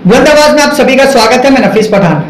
बुलंद आवाज में आप सभी का स्वागत है। मैं नफीस पठान।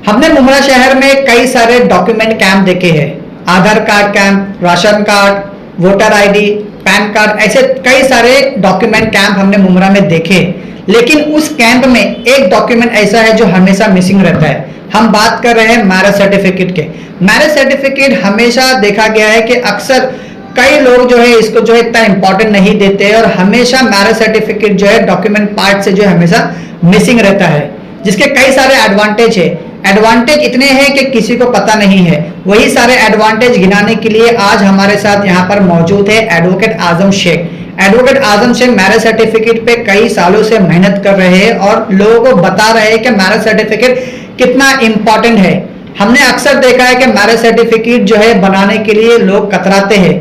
हमने मुमरा शहर में कई सारे डॉक्यूमेंट कैंप देखे हैं। Aadhaar card camp, ration card, voter ID, PAN card, ऐसे कई सारे डॉक्यूमेंट कैंप हमने मुमरा में देखे। लेकिन उस कैंप में एक डॉक्यूमेंट ऐसा है जो हमेशा मिसिंग रहता है। हम बात कर रहे हैं मैरिज सर्टिफिकेट के। मैरिज सर्टिफिकेट हमेशा देखा गया है कि अक्सर कई लोग जो है इसको जो है इतना इंपॉर्टेंट नहीं देते हैं और हमेशा मैरिज सर्टिफिकेट जो है डॉक्यूमेंट पार्ट से जो है हमेशा मिसिंग रहता है, जिसके कई सारे एडवांटेज है। एडवांटेज इतने हैं कि किसी को पता नहीं है। वही सारे एडवांटेज गिनाने के लिए आज हमारे साथ यहाँ पर मौजूद है एडवोकेट आजम शेख। एडवोकेट आजम शेख मैरिज सर्टिफिकेट पे कई सालों से मेहनत कर रहे हैं और लोगों को बता रहे हैं कि मैरिज सर्टिफिकेट कितना इंपॉर्टेंट है। हमने अक्सर देखा है कि मैरिज सर्टिफिकेट जो है बनाने के लिए लोग कतराते हैं।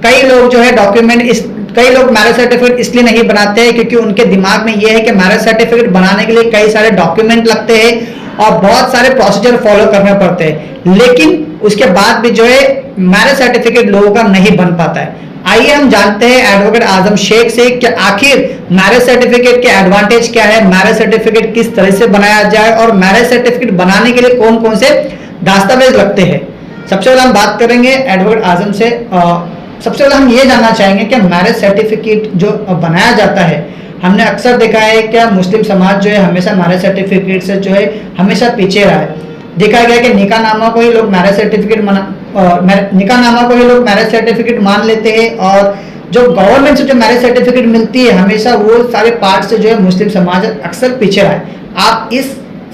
कई लोग जो है कई लोग मैरिज सर्टिफिकेट इसलिए नहीं बनाते हैं क्योंकि उनके दिमाग में यह है कि मैरिज सर्टिफिकेट बनाने के लिए कई सारे डॉक्यूमेंट लगते हैं और बहुत सारे प्रोसीजर फॉलो करने पड़ते हैं, लेकिन उसके बाद भी जो है मैरिज सर्टिफिकेट लोगों का नहीं बन पाता है। आइए हम जानते हैं एडवोकेट आजम शेख से कि आखिर मैरिज सर्टिफिकेट के एडवांटेज क्या है, मैरिज सर्टिफिकेट किस तरह से बनाया जाए और मैरिज सर्टिफिकेट बनाने के लिए कौन कौन से दस्तावेज लगते हैं। सबसे पहले हम बात करेंगे एडवोकेट आजम से। सबसे पहले हम ये जानना चाहेंगे कि मैरिज सर्टिफिकेट जो बनाया जाता है, हमने अक्सर देखा है कि मुस्लिम समाज जो है हमेशा मैरिज सर्टिफिकेट से जो है हमेशा पीछे रहा है। देखा गया कि निकाहनामा को ही लोग मैरिज सर्टिफिकेट मान लेते हैं और जो गवर्नमेंट से जो मैरिज सर्टिफिकेट मिलती है हमेशा वो सारे पार्ट से जो है मुस्लिम समाज अक्सर पीछे रहा है। आप इस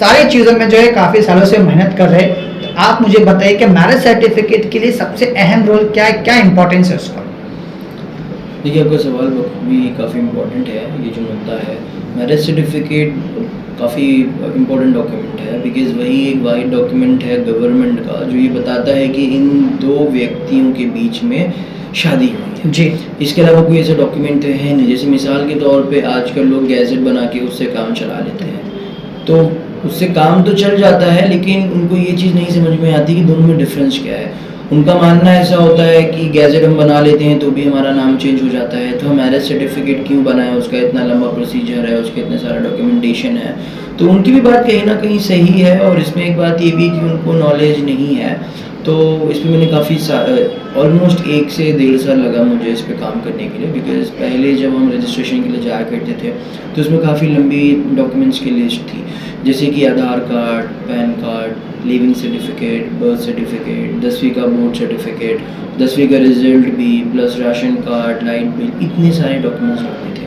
सारी चीज़ों में जो है काफ़ी सालों से मेहनत कर रहे हैं, तो आप मुझे बताइए कि मैरिज सर्टिफिकेट के लिए सबसे अहम रोल क्या है, क्या इंपॉर्टेंस है उसका। देखिए, आपका सवाल भी काफ़ी इम्पोर्टेंट है। ये जो मुद्दा है मैरिज सर्टिफिकेट काफ़ी इम्पोर्टेंट डॉक्यूमेंट है, बिकॉज वही एक वाइड डॉक्यूमेंट है गवर्नमेंट का जो ये बताता है कि इन दो व्यक्तियों के बीच में शादी हुई है जी। इसके अलावा कोई ऐसा डॉक्यूमेंट है नहीं। जैसे मिसाल के तौर पे आजकल लोग गैजेट बना के उससे काम चला लेते हैं, तो उससे काम तो चल जाता है, लेकिन उनको ये चीज़ नहीं समझ में आती कि दोनों में डिफरेंस क्या है। उनका मानना ऐसा होता है कि गैजेट हम बना लेते हैं तो भी हमारा नाम चेंज हो जाता है, तो हम मैरिज सर्टिफिकेट क्यों बनाएं, उसका इतना लंबा प्रोसीजर है, उसका इतना सारा डॉक्यूमेंटेशन है। तो उनकी भी बात कहीं ना कहीं सही है और इसमें एक बात ये भी कि उनको नॉलेज नहीं है। तो इस पर मैंने काफ़ी ऑलमोस्ट 1 से 1.5 साल लगा मुझे इस पर काम करने के लिए, बिकॉज पहले जब हम रजिस्ट्रेशन के लिए जाया करते थे तो उसमें काफ़ी लंबी डॉक्यूमेंट्स की लिस्ट थी, जैसे कि Aadhaar card, pan card, living certificate, birth certificate, 10वीं का बोर्ड सर्टिफिकेट, 10वीं का रिजल्ट भी, plus ration card, light bill, इतने सारे डॉक्यूमेंट्स लगते थे।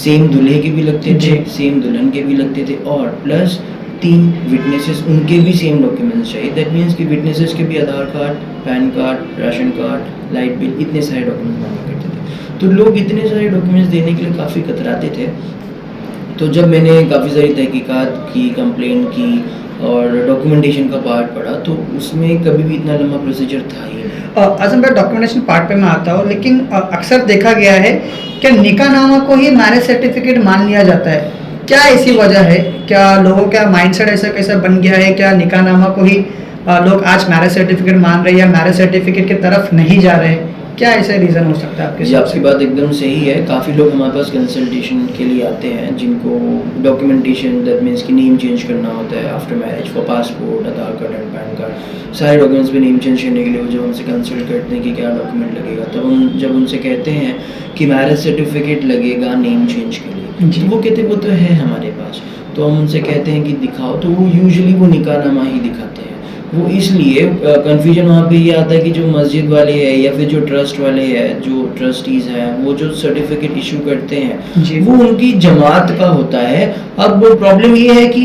सेम दूल्हे के भी लगते थे, सेम दुल्हन के भी लगते थे और प्लस 3 विटनेसेस, उनके भी सेम डॉक्यूमेंट्स चाहिए। दैट मीन्स कि विटनेसेस के भी Aadhaar card, pan card, ration card, light bill, इतने सारे डॉक्यूमेंट्स मांगा करते थे। तो लोग इतने सारे डॉक्यूमेंट्स देने के लिए काफ़ी कतराते थे। तो जब मैंने काफ़ी सारी तहकीकात की, कंप्लेंट की और डॉक्यूमेंटेशन का पार्ट पढ़ा, तो उसमें कभी भी इतना लंबा प्रोसीजर था ही नहीं। आजम भाई, डॉक्यूमेंटेशन पार्ट पे मैं आता हूँ, लेकिन अक्सर देखा गया है कि निकाहनामा को ही मैरिज सर्टिफिकेट मान लिया जाता है। क्या इसी वजह है? क्या लोगों का माइंडसेट ऐसा कैसा बन गया है? क्या निकाहनामा को ही लोग आज मैरिज सर्टिफिकेट मान रहे हैं या मैरिज सर्टिफिकेट की तरफ नहीं जा रहे हैं? क्या ऐसा रीज़न हो सकता है आपके जी? आपकी बात एकदम सही है। काफ़ी लोग हमारे पास कंसल्टेशन के लिए आते हैं जिनको डॉक्यूमेंटेशन, दैट मीन्स कि नेम चेंज करना होता है after marriage for passport, Aadhaar card and pan card, सारे डॉक्यूमेंट्स पे नेम चेंज करने के लिए वो जब हमसे कंसल्ट करते हैं कि क्या डॉक्यूमेंट लगेगा, तब हम जब उनसे कहते हैं कि मैरिज सर्टिफिकेट लगेगा नेम चेंज के लिए, तो वो कहते हैं वो तो है हमारे पास। तो हम उनसे कहते हैं कि दिखाओ, तो वो यूजुअली वो निकाहनामा ही दिखाते हैं। वो इसलिए कन्फ्यूजन वहाँ पे ये आता है कि जो मस्जिद वाले हैं या फिर जो ट्रस्ट वाले हैं, जो ट्रस्टीज़ हैं, वो जो सर्टिफिकेट इशू करते हैं वो उनकी जमात का होता है। अब प्रॉब्लम ये है कि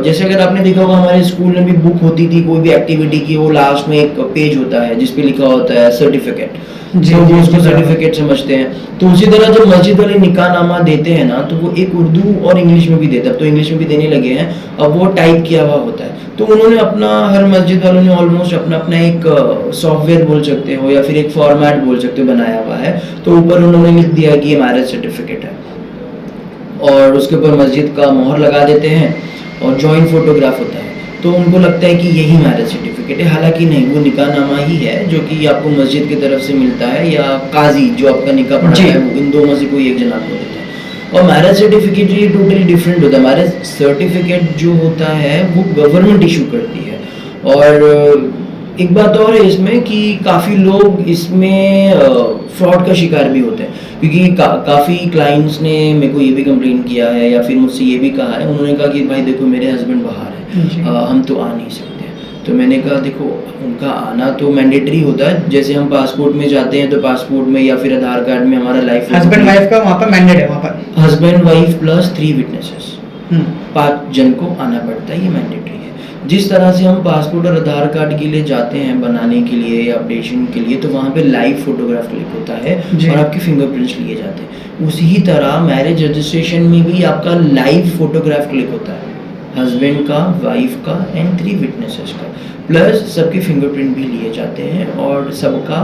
जैसे अगर आपने देखा होगा हमारे स्कूल में भी बुक होती थी कोई भी एक्टिविटी की, वो लास्ट में एक पेज होता है जिसपे लिखा होता है सर्टिफिकेट, जो वो उसको सर्टिफिकेट समझते हैं। तो उसी तरह जब मस्जिद वाले निकाहनामा देते हैं ना, तो वो एक उर्दू और इंग्लिश में भी देते हैं। अब तो इंग्लिश में भी देने लगे हैं, अब वो टाइप किया हुआ होता है। तो उन्होंने अपना, हर मस्जिद वालों ने ऑलमोस्ट अपना अपना एक सॉफ्टवेयर बोल सकते हो या फिर एक फॉर्मेट बोल सकते हो बनाया हुआ है। तो ऊपर उन्होंने लिख दिया कि ये मैरिज सर्टिफिकेट है और उसके ऊपर मस्जिद का मोहर लगा देते हैं और जॉइंट फोटोग्राफ होता है। तो उनको लगता है कि यही मैरिज सर्टिफिकेट है, हालांकि नहीं, वो निकाहनामा ही है जो कि आपको मस्जिद की तरफ से मिलता है या काजी जो आपका निकाह पढ़ाता है, वो इन दोनों में से कोई एक जन आपको देता है। और मैरिज सर्टिफिकेट ये टोटली डिफरेंट होता है। मैरिज सर्टिफिकेट जो होता है वो गवर्नमेंट इशू करती है। और एक बात और है इसमें कि काफ़ी लोग इसमें फ्रॉड का शिकार भी होते हैं, क्योंकि काफ़ी क्लाइंट्स ने मेरे को ये भी कंप्लेन किया है या फिर मुझसे ये भी कहा है, उन्होंने कहा कि भाई देखो मेरे हस्बैंड बाहर है, हम तो आ नहीं सकते। तो मैंने कहा देखो उनका आना तो मैंडेटरी होता है, जैसे हम पासपोर्ट में जाते हैं तो पासपोर्ट में या फिर आधार कार्ड में हमारा लाइफ हस्बैंड वाइफ का वहाँ पर मैंडेट है, वहाँ पर हस्बैंड वाइफ प्लस 3 विटनेसेस 5 जन को आना पड़ता है, ये मैंडेटरी है। जिस तरह से हम पासपोर्ट और आधार कार्ड के लिए जाते हैं बनाने के लिए या अपडेशन के लिए, तो वहाँ पे लाइव फोटोग्राफ क्लिक होता है और आपके फिंगरप्रिंट्स लिए जाते हैं। उसी तरह मैरिज रजिस्ट्रेशन में भी आपका लाइव फोटोग्राफ क्लिक होता है, हस्बैंड का, वाइफ का एंड 3 विटनेसेस का, प्लस सबके फिंगरप्रिंट भी लिए जाते हैं और सबका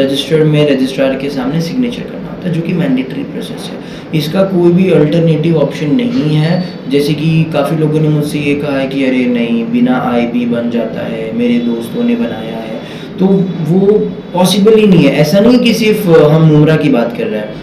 रजिस्टर्ड में रजिस्ट्रार के सामने सिग्नेचर करना होता है, जो कि मैंडेटरी प्रोसेस है। इसका कोई भी अल्टरनेटिव ऑप्शन नहीं है। जैसे कि काफ़ी लोगों ने मुझसे ये कहा है कि अरे नहीं बिना आईबी बन जाता है, मेरे दोस्तों ने बनाया है, तो वो पॉसिबल ही नहीं है। ऐसा नहीं कि सिर्फ हम मुमरा की बात कर रहे हैं,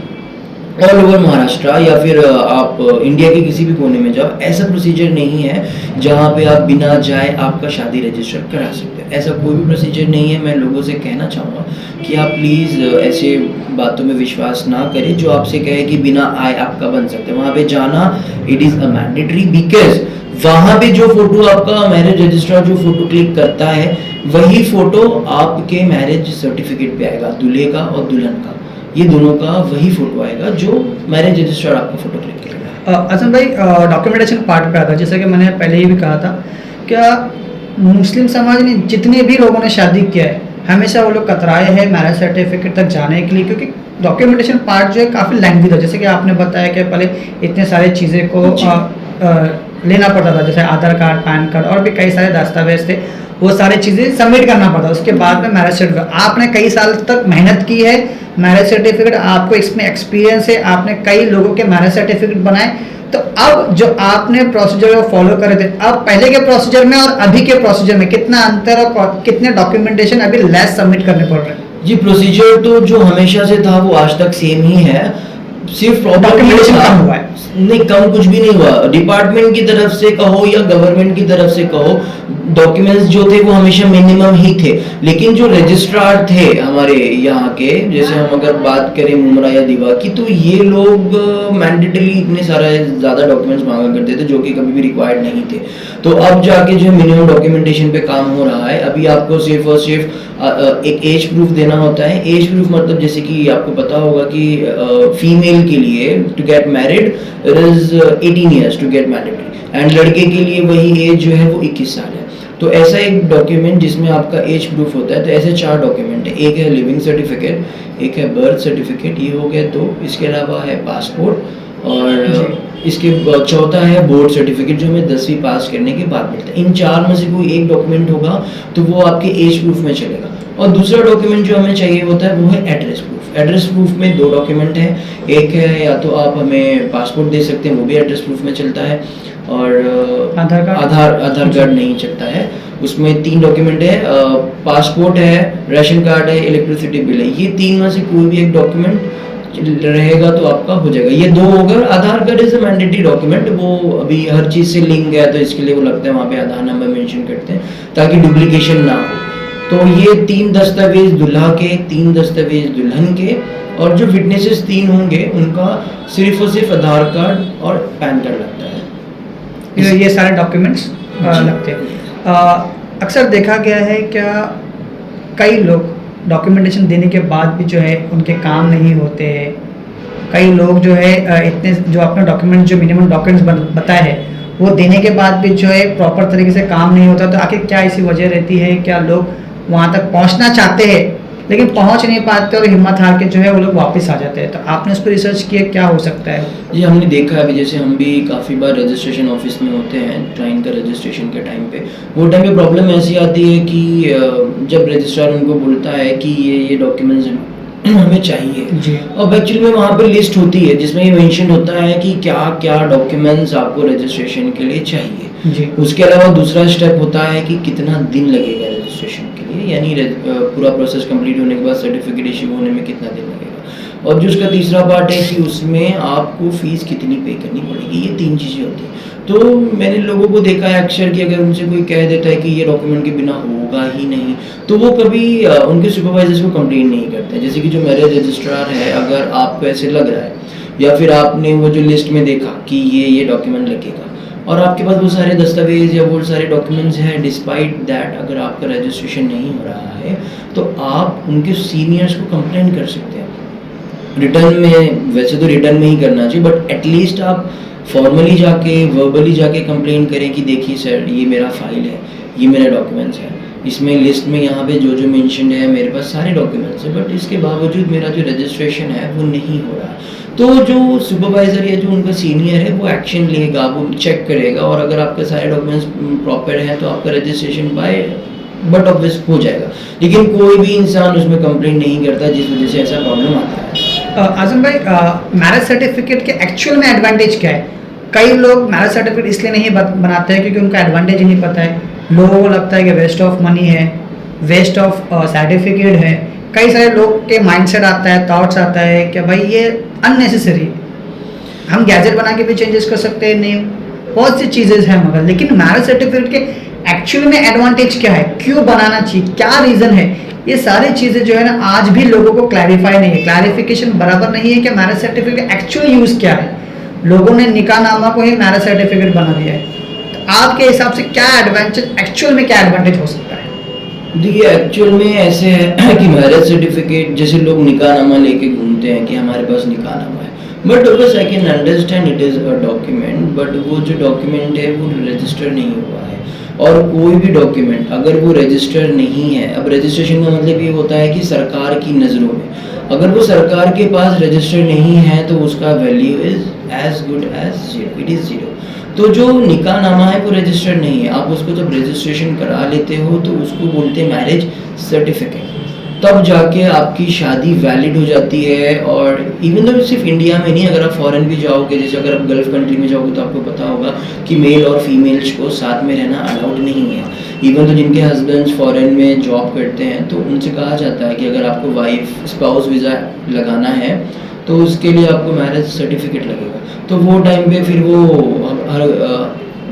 ऑल ओवर महाराष्ट्र या फिर आप इंडिया के किसी भी कोने में जाओ, ऐसा प्रोसीजर नहीं है जहाँ पे आप बिना जाए आपका शादी रजिस्टर करा सकते हैं। ऐसा कोई भी प्रोसीजर नहीं है। मैं लोगों से कहना चाहूँगा कि आप प्लीज़ ऐसे बातों में विश्वास ना करें जो आपसे कहे कि बिना आए आपका बन सकता है। वहाँ पे जाना it is a mandatory, because वहाँ पे जो फोटो आपका मैरिज रजिस्ट्रार जो फोटो क्लिक करता है वही फोटो आपके मैरिज सर्टिफिकेट पे आएगा, दूल्हे का और दुल्हन का, ये दोनों का वही फोटो आएगा जो मैरिज रजिस्टर आपका फोटो क्लिक करेगा। अजम भाई डॉक्यूमेंटेशन पार्ट पे आता है, जैसे कि मैंने पहले ही भी कहा था, क्या मुस्लिम समाज ने जितने भी लोगों ने शादी किया है हमेशा वो लोग कतराए हैं मैरिज सर्टिफिकेट तक जाने के लिए, क्योंकि डॉक्यूमेंटेशन पार्ट जो है काफ़ी लेंथी था। जैसे कि आपने बताया कि पहले इतने सारे चीज़ें को लेना पड़ता था, जैसे आधार कार्ड, पैन कार्ड और भी कई सारे दस्तावेज थे, वो सारी चीज़ें सबमिट करना पड़ता। उसके बाद में मैरिज सर्टिफिकेट, आपने कई साल तक मेहनत की है, मैरिज सर्टिफिकेट आपको इसमें एक्सपीरियंस है, आपने कई लोगों के मैरिज सर्टिफिकेट बनाए, तो अब जो आपने प्रोसीजर को फॉलो करे थे, अब पहले के प्रोसीजर में और अभी के प्रोसीजर में कितना अंतर और कितने डॉक्यूमेंटेशन अभी लेस सबमिट करने पड़ रहे हैं? जी प्रोसीजर तो जो हमेशा से था वो आज तक सेम ही है, सिर्फ डॉक्यूमेंटेशन कम हुआ है। नहीं, कम कुछ भी नहीं हुआ। डिपार्टमेंट की तरफ से कहो या गवर्नमेंट की तरफ से कहो, डॉक्यूमेंट्स जो थे वो हमेशा मिनिमम ही थे। लेकिन जो रजिस्ट्रार थे हमारे यहाँ के, जैसे हम अगर बात करें मुमरा या दीवा की, तो ये लोग मैंडेटली इतने सारे ज़्यादा डॉक्यूमेंट्स मांगा करते थे जो कि कभी भी रिक्वायर्ड नहीं थे। तो अब जाके जो मिनिमम डॉक्यूमेंटेशन पे काम हो रहा है, अभी आपको सिर्फ और सिर्फ एक एज प्रूफ देना होता है। एज प्रूफ मतलब जैसे कि आपको पता होगा कि फीमेल के लिए to get married it is 18 years to get married, and लड़के के लिए वही एज जो है वो 21 साल है। तो ऐसा एक डॉक्यूमेंट जिसमें आपका एज प्रूफ होता है, तो ऐसे 4 डॉक्यूमेंट है। एक है लिविंग सर्टिफिकेट, एक है बर्थ सर्टिफिकेट, ये हो गया 2। इसके अलावा है पासपोर्ट और इसके चौथा है बोर्ड सर्टिफिकेट जो हमें 10वीं पास करने के बाद मिलता है। इन 4 में से कोई एक डॉक्यूमेंट होगा तो वो आपके एज प्रूफ में चलेगा। और दूसरा डॉक्यूमेंट जो हमें चाहिए होता है वो है एड्रेस प्रूफ। एड्रेस प्रूफ में 2 डॉक्यूमेंट हैं। एक है या तो आप हमें पासपोर्ट दे सकते हैं, वो भी एड्रेस प्रूफ में चलता है, और आधार कार्ड नहीं चलता है। उसमें 3 डॉक्यूमेंट है, पासपोर्ट है, राशन कार्ड है, इलेक्ट्रिसिटी बिल है। ये 3 में से कोई भी एक डॉक्यूमेंट रहेगा तो आपका हो जाएगा। ये 2 हो गए। Aadhaar card is a mandatory document, वो अभी हर चीज़ से लिंक है तो इसके लिए वो लगता है वहाँ पे आधार नंबर मेंशन करते हैं ताकि डुप्लीकेशन ना हो। तो ये 3 दस्तावेज दूल्हा के, 3 दस्तावेज दुल्हन के, और जो विटनेसेस 3 होंगे उनका सिर्फ और सिर्फ आधार कार्ड और पैन कार्ड लगता है। ये सारे डॉक्यूमेंट्स लगते हैं। अक्सर देखा गया है क्या कई लोग डॉक्यूमेंटेशन देने के बाद भी जो है उनके काम नहीं होते हैं। कई लोग जो है इतने जो अपने डॉक्यूमेंट जो मिनिमम डॉक्यूमेंट्स बताए हैं वो देने के बाद भी जो है प्रॉपर तरीके से काम नहीं होता। तो आखिर क्या ऐसी वजह रहती है? क्या लोग वहाँ तक पहुँचना चाहते हैं लेकिन पहुँच नहीं पाते और हिम्मत हार के जो है वो लोग वापस आ जाते हैं? तो आपने उस पर रिसर्च किया, क्या हो सकता है? जी हमने देखा है, अभी जैसे हम भी काफ़ी बार रजिस्ट्रेशन ऑफिस में होते हैं क्लाइंट का रजिस्ट्रेशन के टाइम पे, वो टाइम पे प्रॉब्लम ऐसी आती है कि जब रजिस्ट्रार उनको बोलता है कि ये डॉक्यूमेंट्स हमें चाहिए, अब एक्चुअली में वहाँ पे लिस्ट होती है जिसमें ये मेंशन होता है कि क्या क्या डॉक्यूमेंट्स आपको रजिस्ट्रेशन के लिए चाहिए। उसके अलावा दूसरा स्टेप होता है कि कितना दिन लगेगा रजिस्ट्रेशन के लिए, यानी पूरा प्रोसेस कंप्लीट होने के बाद सर्टिफिकेट इशू होने में कितना दिन लगेगा। और जो उसका तीसरा पार्ट है कि उसमें आपको फीस कितनी पे करनी पड़ेगी, ये 3 चीज़ें होती हैं। तो मैंने लोगों को देखा है अक्सर कि अगर उनसे कोई कह देता है कि ये डॉक्यूमेंट के बिना होगा ही नहीं, तो वो कभी उनके सुपरवाइजर्स को कंप्लेन नहीं करते। जैसे कि जो मैरिज रजिस्ट्रार है, अगर आपको ऐसे लग रहा है या फिर आपने वो जो लिस्ट में देखा कि ये डॉक्यूमेंट लगेगा और आपके पास वो सारे दस्तावेज या वो सारे डॉक्यूमेंट्स हैं, डिस्पाइट दैट अगर आपका रजिस्ट्रेशन नहीं हो रहा है तो आप उनके सीनियर्स को कंप्लेन कर सकते हैं। रिटर्न में, वैसे तो रिटर्न में ही करना चाहिए, बट एटलीस्ट आप फॉर्मली जाके, वर्बली जाके कंप्लेन करें कि देखिए सर, ये मेरा फाइल है, ये मेरा डॉक्यूमेंट्स है, इसमें लिस्ट में यहाँ पे जो जो मेंशन है मेरे पास सारे डॉक्यूमेंट्स हैं, बट इसके बावजूद मेरा जो रजिस्ट्रेशन है वो नहीं हो रहा। तो जो सुपरवाइज़र या जो उनका सीनियर है वो एक्शन लेगा, वो चेक करेगा, और अगर आपके सारे डॉक्यूमेंट्स प्रॉपर हैं तो आपका रजिस्ट्रेशन बाय बट ऑब्वियस हो जाएगा। लेकिन कोई भी इंसान उसमें कंप्लेन नहीं करता, जिस वजह से ऐसा प्रॉब्लम आता है। आजम भाई, मैरिज सर्टिफिकेट के एक्चुअल में एडवांटेज क्या है? कई लोग मैरिज सर्टिफिकेट इसलिए नहीं बनाते हैं क्योंकि उनका एडवांटेज ही नहीं पता है। लोगों को लगता है कि वेस्ट ऑफ मनी है, वेस्ट ऑफ सर्टिफिकेट है। कई सारे लोग के माइंडसेट आता है, थॉट्स आता है कि भाई ये अननेसेसरी, हम गैजेट बना के भी चेंजेस कर सकते हैं, नहीं बहुत सी चीज़ें हैं मगर। लेकिन मैरिज सर्टिफिकेट के एक्चुअल में एडवांटेज क्या है, क्यों बनाना चाहिए, क्या रीज़न है, ये सारी चीज़ें जो है ना आज भी लोगों को क्लैरिफाई नहीं है, क्लैरिफिकेशन बराबर नहीं है कि मैरिज सर्टिफिकेट का एक्चुअल यूज़ क्या है। लोगों ने निकाहनामा को ही मैरिज सर्टिफिकेट बना दिया है। तो आपके हिसाब से क्या एडवांटेज, एक्चुअल में क्या एडवांटेज हो सकता है? देखिए, एक्चुअल में ऐसे है कि मैरिज सर्टिफिकेट, जैसे लोग निकाहनामा लेके घूमते हैं कि हमारे पास निकाहनामा है, बट बस I can understand it is a document, but वो जो डॉक्यूमेंट है वो रजिस्टर नहीं हुआ है। और कोई भी डॉक्यूमेंट अगर वो रजिस्टर नहीं है, अब रजिस्ट्रेशन का मतलब ये होता है कि सरकार की नज़रों में अगर वो सरकार के पास रजिस्टर नहीं है तो उसका value is as good as zero, it is zero. तो जो निकाहनामा है वो रजिस्टर नहीं है, आप उसको जब रजिस्ट्रेशन करा लेते हो तो उसको बोलते हैं मैरिज सर्टिफिकेट, तब जाके आपकी शादी वैलिड हो जाती है। और इवन तो सिर्फ इंडिया में नहीं, अगर आप फॉरेन भी जाओगे, जैसे अगर आप गल्फ कंट्री में जाओगे तो आपको पता होगा कि मेल और फीमेल्स को साथ में रहना अलाउड नहीं है। इवन तो जिनके हस्बैंड्स फॉरेन में जॉब करते हैं तो उनसे कहा जाता है कि अगर आपको वाइफ स्पाउस वीज़ा लगाना है तो उसके लिए आपको मैरिज सर्टिफिकेट लगेगा। तो वो टाइम पे फिर वो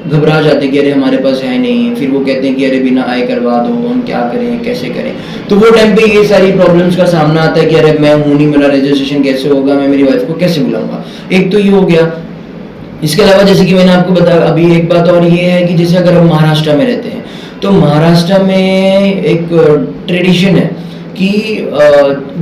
घबरा जाते हैं कि अरे हमारे पास है नहीं, फिर वो कहते हैं कि अरे बिना आय करवा दो, हम क्या करें, कैसे करें। तो वो टाइम पे ये सारी प्रॉब्लम्स का सामना आता है कि अरे मैं हूँ नहीं, मेरा रजिस्ट्रेशन कैसे होगा, मैं मेरी वाइफ को कैसे बुलाऊंगा। एक तो ये हो गया। इसके अलावा जैसे कि मैंने आपको बताया अभी, एक बात और ये है कि जैसे अगर हम महाराष्ट्र में रहते हैं तो महाराष्ट्र में एक ट्रेडिशन है कि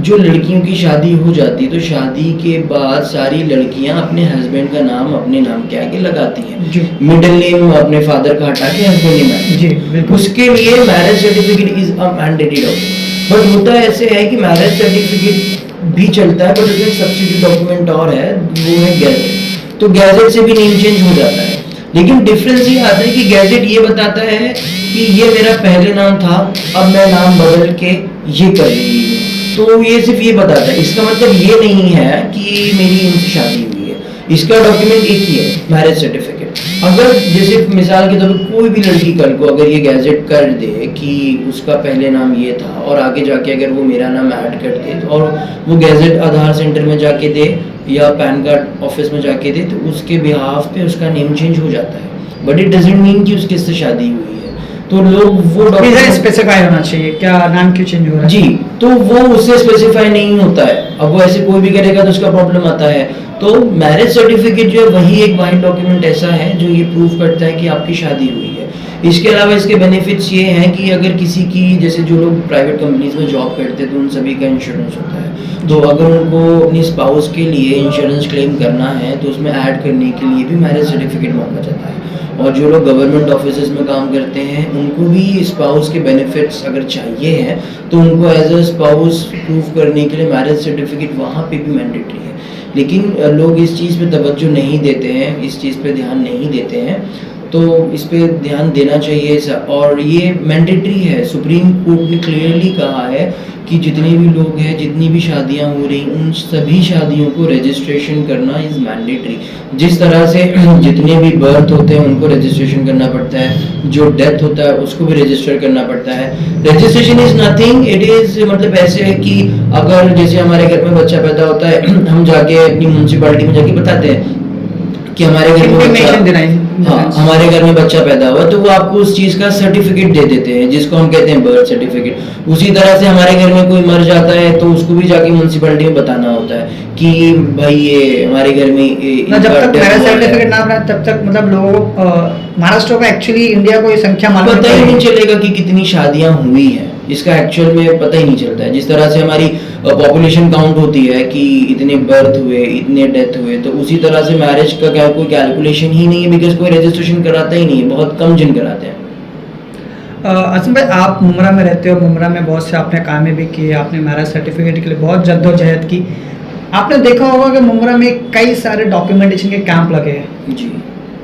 जो लड़कियों की शादी हो जाती है तो शादी के बाद सारी लड़कियां अपने हस्बैंड का नाम अपने नाम के आगे लगाती हैं, मिडिल नेम अपने फादर का हटा के हस्बैंड नेम। उसके लिए marriage certificate is a mandatory document. But होता ऐसे है कि मैरिज सर्टिफिकेट भी चलता है, बट उसमें सब्सिडी डॉक्यूमेंट और है, वो है गैजेट। तो गैजेट से भी नेम चेंज हो जाता है, लेकिन डिफरेंस ये आता है कि गैजेट ये बताता है कि ये मेरा पहले नाम था, अब मैं नाम बदल के ये कर रही हूँ। तो ये सिर्फ ये बताता है, इसका मतलब ये नहीं है कि मेरी इनसे शादी हुई है। इसका डॉक्यूमेंट एक ही है, मैरिज सर्टिफिकेट। अगर जैसे मिसाल के तौर पर कोई भी लड़की कल को अगर ये गैजेट कर दे कि उसका पहले नाम ये था और आगे जाके अगर वो मेरा नाम ऐड कर दे और वो गैजेट आधार सेंटर में जाके दे या पैन कार्ड ऑफिस में जाके दे, तो उसके बिहाफ पे उसका नेम चेंज हो जाता है, बट इट डजंट मीन कि उसके से शादी हुई है। तो लोग वो डॉक्यूमेंट स्पेसिफाई होना चाहिए, क्या नाम क्यों चेंज हो रहा है जी, तो वो उससे स्पेसिफाई नहीं होता है। अब वो ऐसे कोई भी करेगा तो उसका प्रॉब्लम आता है। तो मैरिज सर्टिफिकेट जो है वही एक वाइड डॉक्यूमेंट ऐसा है जो ये प्रूव करता है कि आपकी शादी हुई है। इसके अलावा इसके बेनिफिट्स ये हैं कि अगर किसी की, जैसे जो लोग प्राइवेट कंपनीज में जॉब करते हैं तो उन सभी का इंश्योरेंस होता है, तो अगर उनको अपनी स्पाउस के लिए इंश्योरेंस क्लेम करना है तो उसमें ऐड करने के लिए भी मैरिज सर्टिफिकेट मांगा जाता है। और जो लोग गवर्नमेंट ऑफिस में काम करते हैं उनको भी स्पाउस के बेनिफिट्स अगर चाहिए हैं तो उनको एज अ स्पाउस प्रूव करने के लिए मैरिज सर्टिफिकेट वहाँ पे भी मैंडेटरी है। लेकिन लोग इस चीज़ पे तवज्जो नहीं देते हैं, इस चीज़ पे ध्यान नहीं देते हैं। तो इस पे ध्यान देना चाहिए और ये मैंडेटरी है। सुप्रीम कोर्ट ने क्लियरली कहा है कि जितने भी लोग हैं, जितनी भी शादियां हो रही, उन सभी शादियों को रजिस्ट्रेशन करना इज़ मैंडेटरी। जिस तरह से जितने भी बर्थ होते हैं उनको रजिस्ट्रेशन करना पड़ता है, जो डेथ होता है उसको भी रजिस्टर करना पड़ता है। Registration is nothing, it is मतलब ऐसे है कि अगर जैसे हमारे घर में बच्चा पैदा होता है, हम जाके अपनी म्यूनसिपालिटी में जाके बताते हैं कि हमारे घर में हमारे घर में बच्चा पैदा हुआ, तो वो आपको उस चीज़ का सर्टिफिकेट दे देते हैं जिसको हम कहते हैं बर्थ सर्टिफिकेट। उसी तरह से हमारे घर में कोई मर जाता है तो उसको भी जाके म्यूनसिपैलिटी में बताना होता है कि भाई ये हमारे घर में जब तक मैरिज सर्टिफिकेट ना बना तब तक मतलब लोगों महाराष्ट्र का एक्चुअली इंडिया को ये संख्या मालूम पता ही नहीं चलेगा कि कितनी शादियां हुई हैं, इसका एक्चुअल में पता ही नहीं चलता है। जिस तरह से हमारी पॉपुलेशन काउंट होती है कि इतने बर्थ हुए, इतने डेथ हुए, तो उसी तरह से मैरिज का क्या कोई कैलकुलेशन ही नहीं है, बिकॉज कोई रजिस्ट्रेशन कराता ही नहीं है, बहुत कम जन कराते हैं। असम भाई, आप मुमरा में रहते हो, मुमरा में बहुत से आपने काम भी किए, आपने मैरिज सर्टिफिकेट के लिए बहुत जद्दोजहद की। आपने देखा होगा कि मुमरा में कई सारे डॉक्यूमेंटेशन के कैंप लगे हैं जी।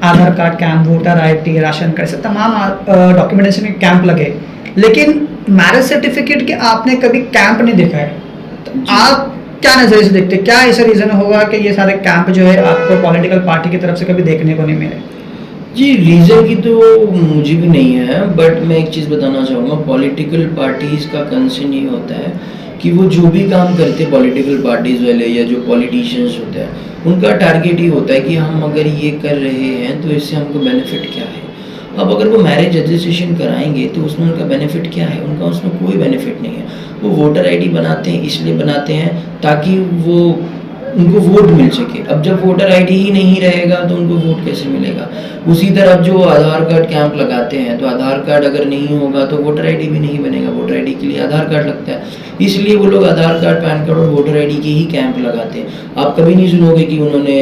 Aadhaar card camp, voter ID, ration card, से तमाम डॉक्यूमेंटेशन के कैंप लगे, लेकिन मैरिज सर्टिफिकेट के आपने कभी कैंप नहीं देखा है। तो आप क्या नजरिए से देखते हैं, क्या ऐसा रीजन होगा कि ये सारे कैंप जो है आपको पॉलिटिकल पार्टी की तरफ से कभी देखने को नहीं मिले? जी, रीज़न की तो मुझे भी नहीं है, बट मैं एक चीज़ बताना चाहूँगा, पॉलिटिकल पार्टीज़ का कंसर्न ये होता है कि वो जो भी काम करते हैं पॉलिटिकल पार्टीज़ वाले या जो पॉलिटिशियंस होते हैं, उनका टारगेट ये होता है कि हम अगर ये कर रहे हैं तो इससे हमको बेनिफिट क्या है। अब अगर वो मैरिज रजिस्ट्रेशन कराएंगे तो उसमें उनका बेनिफिट क्या है? उनका उसमें कोई बेनिफिट नहीं है। वो वोटर आईडी बनाते हैं इसलिए बनाते हैं ताकि वो उनको वोट मिल सके। अब जब वोटर आईडी ही नहीं रहेगा तो उनको वोट कैसे मिलेगा? उसी तरह जो आधार कार्ड कैंप लगाते हैं, तो आधार कार्ड अगर नहीं होगा तो वोटर आईडी भी नहीं बनेगा। वोटर आईडी के लिए आधार कार्ड लगता है, इसलिए वो लोग आधार कार्ड, पैन कार्ड और वोटर आईडी के ही कैंप लगाते हैं। आप कभी नहीं सुनोगे कि उन्होंने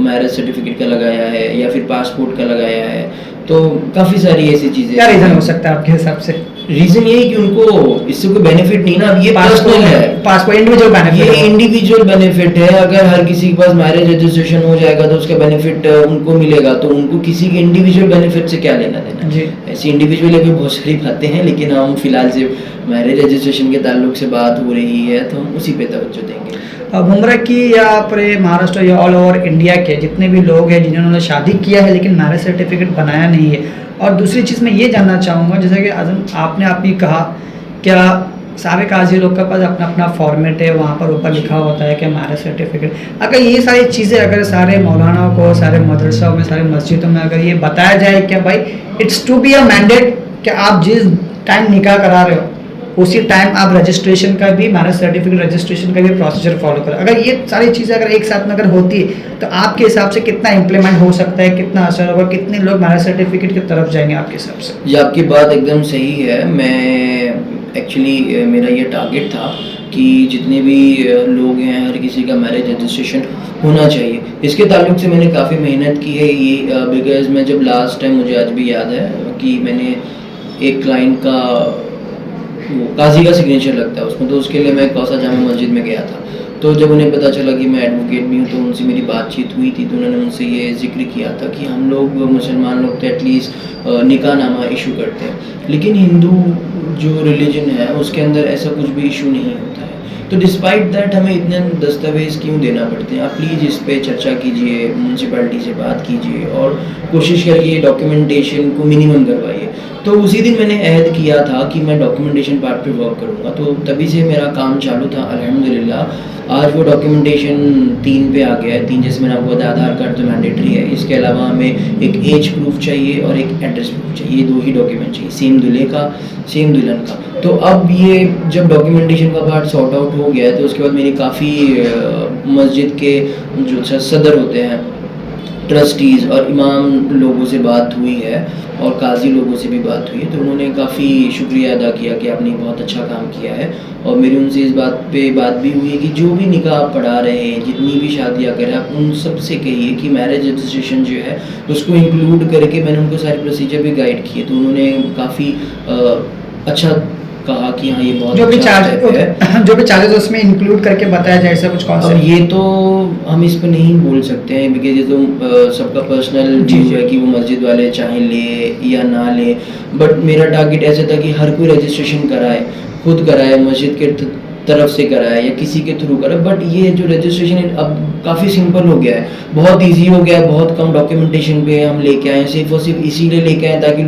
मैरिज सर्टिफिकेट का लगाया है या फिर पासपोर्ट का लगाया है। तो काफ़ी सारी ऐसी चीज़ें। क्या रीजन हो सकता है आपके हिसाब से? रीजन यही कि उनको इससे कोई बेनिफिट नहीं ना। अब ये पर्सनल है, पासपोर्ट इंडिविजुअल बेनिफिट, ये इंडिविजुअल बेनिफिट है। अगर हर किसी के पास मैरिज रजिस्ट्रेशन हो जाएगा तो उसका बेनिफिट उनको मिलेगा, तो उनको किसी के इंडिविजुअल बेनिफिट से क्या लेना देना जी। ऐसी इंडिविजुअल भी बहुत सारी बातें हैं, लेकिन हम फिलहाल से मैरिज रजिस्ट्रेशन के ताल्लुक से बात हो रही है तो हम उसी पे तवज्जो देंगे। मुमरा की या पूरे महाराष्ट्र या ऑल ओवर इंडिया के जितने भी लोग हैं जिन्होंने शादी किया है लेकिन मैरिज सर्टिफिकेट बनाया नहीं है, और दूसरी चीज़ मैं ये जानना चाहूँगा, जैसे कि आजम आपने आप ही कहा, क्या सारे काजी लोग के पास अपना अपना फॉर्मेट है, वहाँ पर ऊपर लिखा होता है कि मैरिज सर्टिफिकेट। अगर ये सारी चीज़ें अगर सारे मौलानाओं को, सारे मदरसों में, सारे मस्जिदों में अगर ये बताया जाए कि भाई it's to be a mandate कि आप जिस टाइम निकाह करा रहे हो उसी टाइम आप रजिस्ट्रेशन का भी, मैरिज सर्टिफिकेट रजिस्ट्रेशन का भी प्रोसीजर फॉलो करें, अगर ये सारी चीज़ें अगर एक साथ में अगर होती है तो आपके हिसाब से कितना इम्प्लीमेंट हो सकता है, कितना असर होगा, कितने लोग मैरिज सर्टिफिकेट की तरफ जाएंगे आपके हिसाब से? ये आपकी बात एकदम सही है। मैं एक्चुअली मेरा ये टारगेट था कि जितने भी लोग हैं हर किसी का मैरिज रजिस्ट्रेशन होना चाहिए। इसके ताल्लुक से मैंने काफ़ी मेहनत की है ये, बिकॉज मैं जब लास्ट टाइम, मुझे आज भी याद है कि मैंने एक क्लाइंट का वो काजी का सिग्नेचर लगता है उसमें, तो उसके लिए मैं कौसा जामा मस्जिद में गया था। तो जब उन्हें पता चला कि मैं एडवोकेट भी हूँ तो उनसे मेरी बातचीत हुई थी, तो उन्होंने मुझसे ये जिक्र किया था कि हम लोग मुसलमान लोग तो एटलीस्ट निकाहनामा इशू करते हैं, लेकिन हिंदू जो रिलीजन है उसके अंदर ऐसा कुछ भी इशू नहीं होता है। तो डिस्पाइट दैट हमें इतने दस्तावेज़ क्यों देना पड़ते हैं? आप प्लीज़ इस पे चर्चा कीजिए, म्यूनसिपैलिटी से बात कीजिए और कोशिश करिए डॉक्यूमेंटेशन को मिनिमम करवाइए। तो उसी दिन मैंने अहद किया था कि मैं डॉक्यूमेंटेशन पार्ट पे वर्क करूँगा, तो तभी से मेरा काम चालू था अल्हम्दुलिल्लाह। आज वो डॉक्यूमेंटेशन 3 पे आ गया है। 3 जैसे मैंने आपको बताया, आधार कार्ड तो मैंडेटरी है, इसके अलावा हमें एक एज प्रूफ चाहिए और एक एड्रेस प्रूफ चाहिए। ये 2 ही डॉक्यूमेंट चाहिए, सेम दूल्हे का सेम दुल्हन का। तो अब ये जब डॉक्यूमेंटेशन का पार्ट सॉर्ट आउट हो गया है तो उसके बाद मेरी काफ़ी मस्जिद के जो सदर होते हैं, ट्रस्टीज़ और इमाम लोगों से बात हुई है और काजी लोगों से भी बात हुई है, तो उन्होंने काफ़ी शुक्रिया अदा किया कि आपने बहुत अच्छा काम किया है। और मेरी उनसे इस बात पे बात भी हुई है कि जो भी निकाह पढ़ा रहे हैं, जितनी भी शादियाँ करें, आप उन सब से कहिए कि मैरिज रजिस्ट्रेशन जो है उसको इंक्लूड करके, मैंने उनको सारे प्रोसीजर भी गाइड किए, तो उन्होंने काफ़ी अच्छा कहा कि हाँ ये बहुत जो भी अच्छा step है। चार्ज जो भी चार्जेस उसमें इंक्लूड करके बताया जाए, ऐसा कुछ अब कॉन्सेप्ट? ये तो हम इस पे नहीं बोल सकते हैं, बिकॉज ये तो सबका पर्सनल जी, व्यू जी। है कि वो मस्जिद वाले चाहे ले या ना ले। बट मेरा टारगेट ऐसा था कि हर कोई रजिस्ट्रेशन कराए, खुद कराए, मस्जिद के तरफ से कराए या किसी के थ्रू कराए। बट ये जो रजिस्ट्रेशन है अब काफ़ी सिंपल हो गया है, बहुत इजी हो गया है, बहुत कम डॉक्यूमेंटेशन पे हम लेके आए हैं। सिर्फ और सिर्फ इसीलिए लेके आए ताकि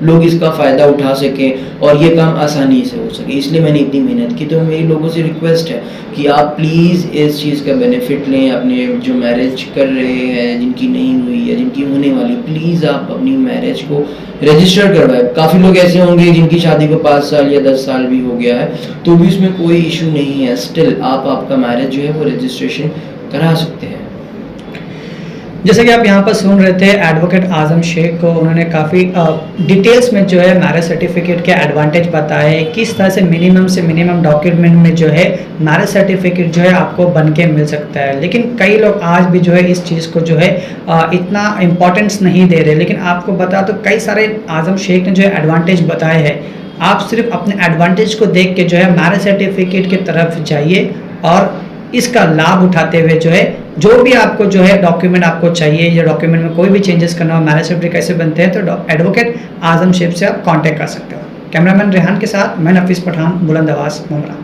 लोग इसका फ़ायदा उठा सकें और ये काम आसानी से हो सके, इसलिए मैंने इतनी मेहनत की। तो मेरी लोगों से रिक्वेस्ट है कि आप प्लीज़ इस चीज़ का बेनिफिट लें। अपने जो मैरिज कर रहे हैं, जिनकी नहीं हुई या जिनकी होने वाली, प्लीज़ आप अपनी मैरिज को रजिस्टर करवाएं। काफ़ी लोग ऐसे होंगे जिनकी शादी को 5 साल या 10 साल भी हो गया है, तो भी उसमें कोई इशू नहीं है। स्टिल आप आपका मैरिज जो है वो रजिस्ट्रेशन करा सकते हैं। जैसे कि आप यहाँ पर सुन रहे थे एडवोकेट आजम शेख को, उन्होंने काफ़ी डिटेल्स में जो है मैरिज सर्टिफिकेट के एडवांटेज बताए, किस तरह से मिनिमम डॉक्यूमेंट में जो है मैरिज सर्टिफिकेट जो है आपको बन के मिल सकता है। लेकिन कई लोग आज भी जो है इस चीज़ को जो है इतना इम्पोर्टेंस नहीं दे रहे। लेकिन आपको बता तो कई सारे आजम शेख ने जो है एडवांटेज बताए हैं। आप सिर्फ अपने एडवांटेज को देख के जो है मैरिज सर्टिफिकेट की तरफ जाइए और इसका लाभ उठाते हुए जो है जो भी आपको जो है डॉक्यूमेंट आपको चाहिए या डॉक्यूमेंट में कोई भी चेंजेस करना हो, मैरिज सर्टिफिकेट कैसे बनते हैं, तो एडवोकेट आजम शेख से आप कांटेक्ट कर सकते हो। कैमरामैन रेहान के साथ मैं नफीस पठान, बुलंद आवाज, मुमरा।